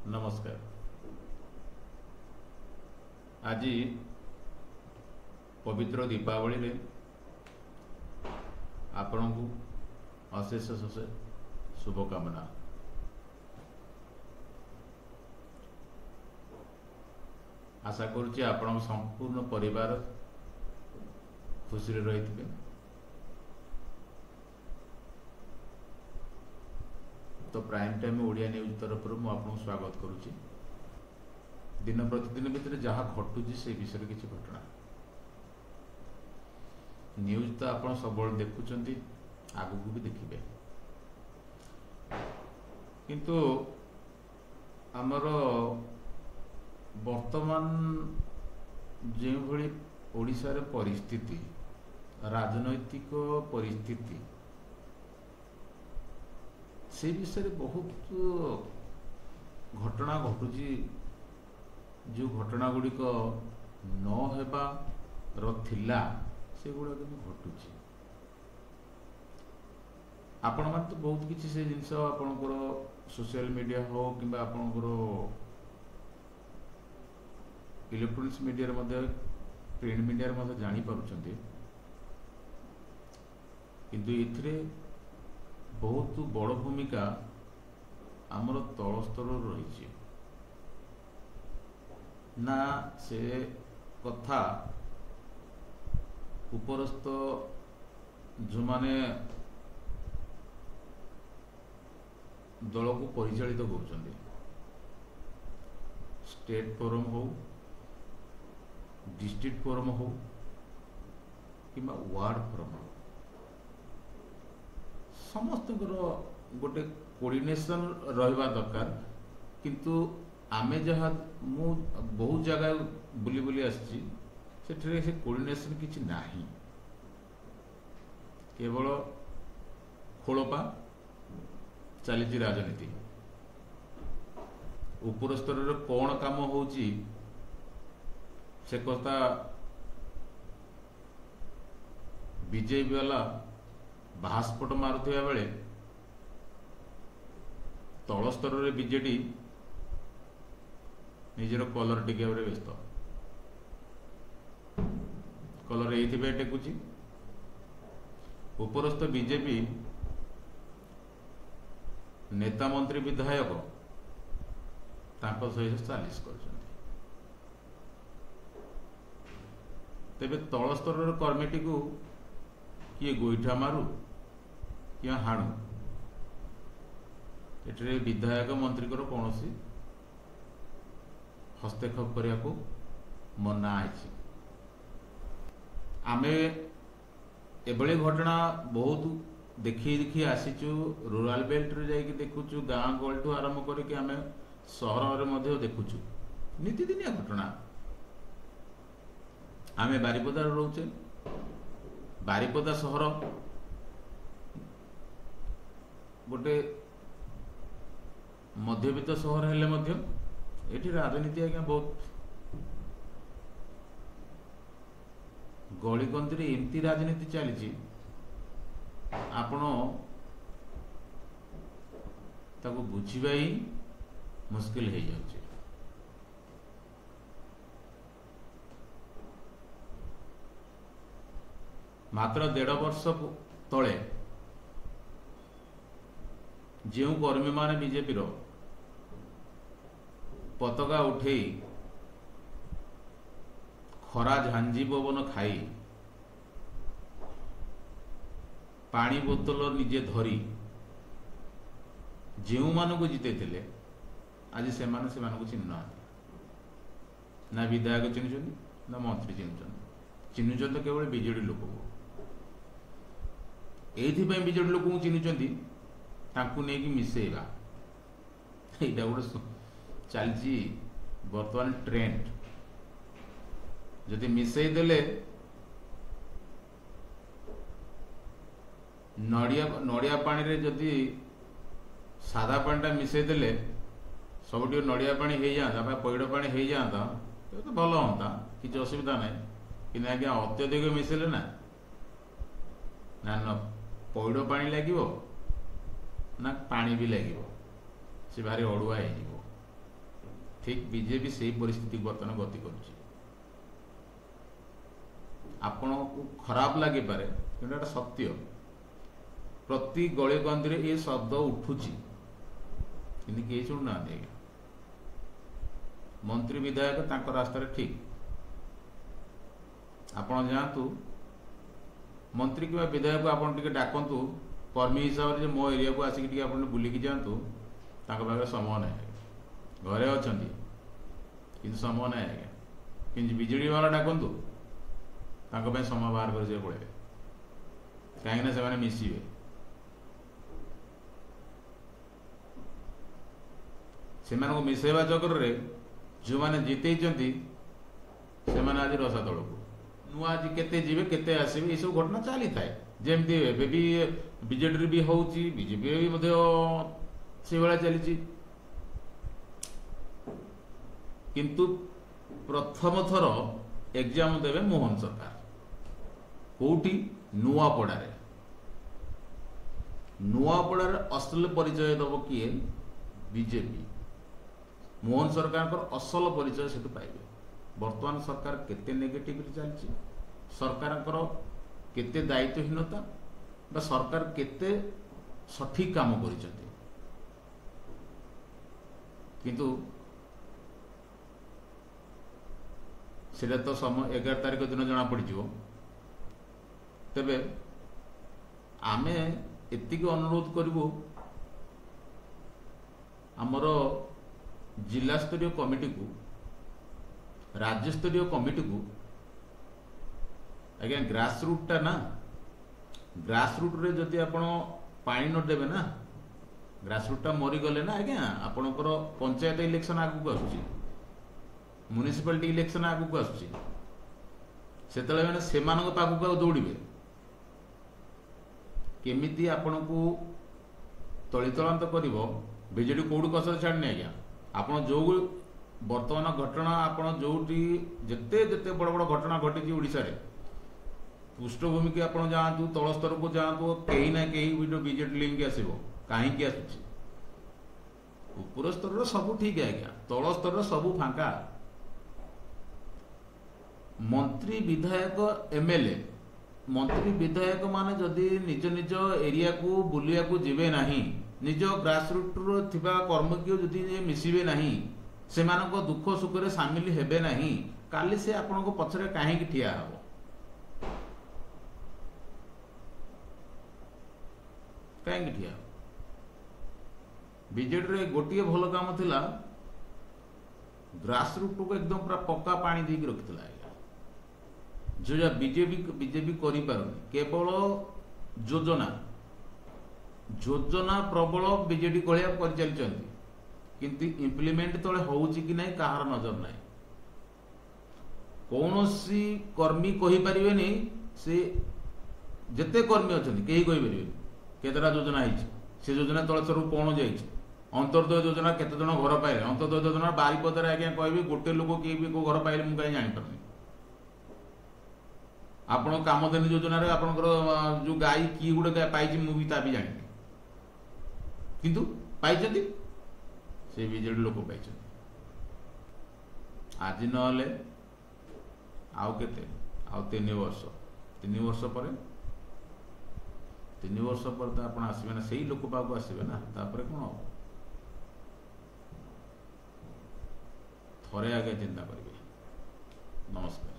नमस्कार। आज पवित्र दीपावली रे आपण को अशेष शुभकामना। आशा करुच्ची आपण संपूर्ण परिवार खुशी रही थे। तो प्राइम टाइम ओडिया न्यूज तरफ मुझे स्वागत करुच्ची। दिन प्रतिदिन भितर जहाँ घटुची से विषय किसी घटना न्यूज तो आप सब देखुंट आगू भी देखिए, किंतु आमर वर्तमान जो भली ओडिशार परिस्थिति राजनैतिक परिस्थिति से विषय बहुत घटना घटुची, जो घटना गुड़िक नहेबार थिला से गुड़ा घटुची। आपण मैंने तो बहुत किसी से जिनस आपणकर सोशल मीडिया हो कि आपणकर इलेक्ट्रोनिक्स मीडिया प्रिंट मीडिया जानी पारुछंती, किंतु एथिरे बहुत बड़ भूमिका आमर तल स्तर रही ना से कथा उपरस्थ जो माने दल को परिचालित कर स्टेट फोरम हो डिस्ट्रिक्ट फोरम हो कि वार्ड फोरम हो समस्त गोटे कोऑर्डिनेशन रहिबा दरकार। किंतु आमे जहाँ मु बहुत जगह बुली बुली आसी से कोऑर्डिनेशन किछि नाही, केवल खोलपा चली राजनीति ऊपर स्तर रे कौन काम होची से कथा बीजेपी वाला भास्पट मारुथिया बेले तल स्तर रे बीजेडी निजर कलर टिकिया व्यस्त कलर ये टेकुची। उपरस्थ बीजेपी नेता मंत्री विधायक तांको सहित सालिश कर तेबे तल स्तर कर्मीटी को किए गोईठा मारू कि हाणु एठरे विधायक मंत्री कौन हस्तक्षेप करने को मना है। आमे एभली घटना बहुत देखी देखी आसीचु, रूराल बेल्ट रे जाइए देखुचु, गाँ गहल ठू आरंभ करके आमे सहर में देखुचु नीतिदिनिया घटना। आमे बारिपदा रोचे, बारिपदा सहर गोटे मध्यवित्त सहर हेले मध्य एठी राजनीति आज्ञा बहुत गलिकंदी एमती राजनीति चली आपण ताको बुझीबा ही मुश्किल हो जाउची। मात्र 1.5 वर्ष तले जो कर्मी माने बीजेपी पताका उठे खरा झांझी पवन खाई पानी बोतल निजे धरी जो मान को जिते आज से चिन्ह ना विधायक चिन्ह ना मंत्री चिन्ह तो केवल बीजेडी लोक को ये बीजेडी लोक चिन्हती नहीं मिसेगा। यहाँ गोटे चलती बर्तमान ट्रेंड जदि मिसई देले नड़िया पानी रे जदि सादा पानी मिसई देले सब नड़िया पानी हो जाता पैड़ पानी हो जाता तो भल हाँ किसी असुविधा ना कि आज्ञा अत्यधिक मिसेले ना पैड़ पानी लगे ना पानी भी लगे से भारी अड़ुआ हो ठीक बीजेपी से परिस्थिति बर्तमान गति करुच्ची। आपण को खराब लगे पारे कि सत्य, प्रति गली गंदी रे ये शब्द उठुची कि कई शुणुना। मंत्री विधायक तांको रास्ता ठीक, आपण जातु मंत्री कि विधायक को आपन टिके डाकंतु कर्मी हिसाब से मो एरिया को आसिक टिके आपन बुलिकी जातु। तांको पाखे समय ना घरे अछंती किंतु समय ना कि बिजेडी वाला डाकंतु तांको पे समय बाहर कर जे पड़े कहीं से माने मिसिबे। सेमानको मिसेवा चक्र रे जो माने जीतेइचंती से माने आज रसा तल को नुआ आज केते जीवे केते आसीबे ये सब घटना चली थाए। जेमती एबे भी बीजेडी भी होउची, बीजेपी भी मध्य से बेला चलीची। किंतु प्रथम थर एग्जाम देवे मोहन सरकार कोठी नुआपड़ारे। नुआपड़ारे असल परिचय दब किए बीजेपी। मोहन सरकार असल परिचय से पाइबे। वर्तमान सरकार केते नेगेटिव चलती, सरकार केते दायित्वहीनता बा सरकार केते सठिक काम करिसेंती। किंतु सेटा तो समय 11 तारिख दिन जना पड़ो। तेबे आमे एतिक अनुरोध करूँ आमर जिला स्तरीय कमिटी को, राज्य स्तरीय कमिटी को, आज्ञा ग्रास रूट टा ना, ग्रास रूट रे जदि आपण पानी न देबे ना, ग्रास रूट टा मरी गले ना आज्ञा आपणकर पंचायत इलेक्शन आगु आसुची, म्युनिसिपालिटी इलेक्शन आगु आसुची, सेतले माने सेमानक पाखु दौड़िबे। केमिति आपण को तलितलांत करिवो बीजेडी कोड कसर छाड़ने आज्ञा। आपण जो वर्तमान घटना आपण जोटी जेते जेते बड़ बड़ घटना घटी ओडिसा रे पृष्ठभूमि के आपण जातु, तल स्तर को जातु, कहीं ना कहीं वीडियो बीजेडी लिंक आसीबो। काहे कि आसुची ऊपर स्तर सब ठीक है आज्ञा, तल स्तर सब फांका। मंत्री विधायक एमएलए मंत्री विधायक माने जदि निज निज एरिया को बुलिया को जीवे नहीं, निज ग्रास रूट रो थिबा कर्मकीय जदि मिसिबे नहीं, सेमानको दुख सुख रे शामिल हेबे नहीं, काली से आपनको पछरे काहे कि ठिया हबो। काहे कि ठिया बीजेडी रे गोटिए भलो काम थिला, ग्रास रूट को एकदम पूरा पक्का पानी दी के रखितला। जो बीजेपी करि पारुनी, केवल योजना प्रबल बीजेडी कलिया परिचालित, किंतु इम्प्लीमेंट तले होउची कि नहीं कहार नजर नहीं। कौनसी कर्मी कहि परिबेनी से जते कर्मी अछन केही कहि परिबेनी केतरा योजना आइछ, से योजना तले सर कोन जाइछ, अंतर्दय योजना केते जन घर पाइले, अंतर्दय योजना बारिपदर आज्ञा कहबी गोटे लोक के भी को घर पाइले मु काई जानि परनी। आपण कामधेनु योजना रे आपनकर जो गाई की गुडे गाय पाइछि मु भी ता भी जानि, किंतु पाइछथि से बीजेडी लोक पाइछथि। आज नहले आउ केते आउ 3 वर्ष पर 3 वर्ष पर तो आपण आसीबे ना, सेही लोक पाको आसीबे ना, तापर कोन हो थरे आगे चिंता करिवे। नमस्कार।